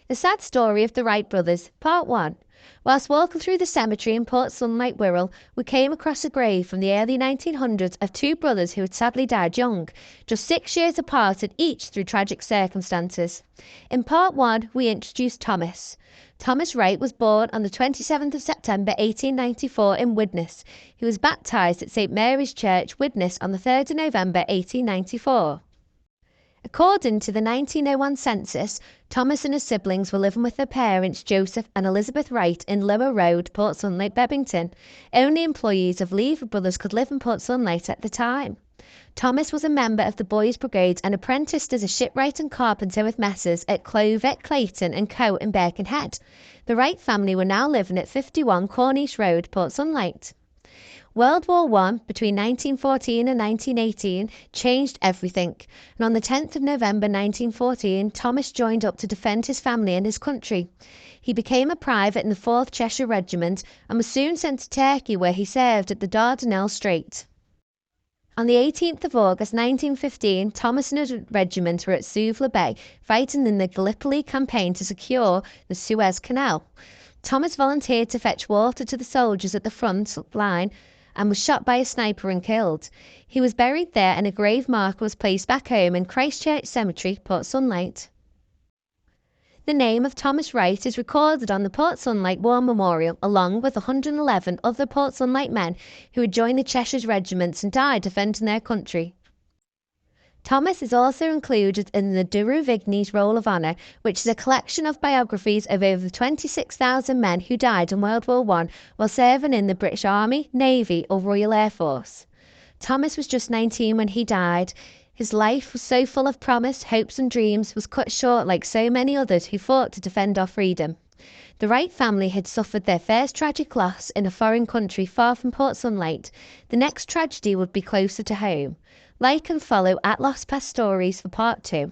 The Sad Story of the Wright Brothers, Part 1. Whilst walking through the cemetery in Port Sunlight, Wirral, we came across a grave from the early 1900s of two brothers who had sadly died young, just 6 years apart and each through tragic circumstances. In Part 1, we introduced Thomas. Thomas Wright was born on the 27th of September 1894 in Widnes. He was baptised at St Mary's Church, Widnes on the 3rd of November 1894. According to the 1901 census, Thomas and his siblings were living with their parents Joseph and Elizabeth Wright in Lower Road, Port Sunlight, Bebington. Only employees of Lever Brothers could live in Port Sunlight at the time. Thomas was a member of the Boys' Brigade and apprenticed as a shipwright and carpenter with Messrs at Clover, Clayton and Co. in Birkenhead. The Wright family were now living at 51 Corniche Road, Port Sunlight. World War I, between 1914 and 1918, changed everything, and on the 10th of November 1914, Thomas joined up to defend his family and his country. He became a private in the 4th Cheshire Regiment and was soon sent to Turkey, where he served at the Dardanelles Strait. On the 18th of August 1915, Thomas and his regiment were at Suvla Bay, fighting in the Gallipoli campaign to secure the Suez Canal. Thomas volunteered to fetch water to the soldiers at the front line and was shot by a sniper and killed. He was buried there and a grave marker was placed back home in Christchurch Cemetery, Port Sunlight. The name of Thomas Wright is recorded on the Port Sunlight War Memorial along with 111 other Port Sunlight men who had joined the Cheshire regiments and died defending their country. Thomas is also included in the Duru Vignes Roll of Honour, which is a collection of biographies of over 26,000 men who died in World War I while serving in the British Army, Navy or Royal Air Force. Thomas was just 19 when he died. His life was so full of promise, hopes and dreams was cut short like so many others who fought to defend our freedom. The Wright family had suffered their first tragic loss in a foreign country far from Port Sunlight. The next tragedy would be closer to home. Like and follow at Lost Past Stories for Part 2.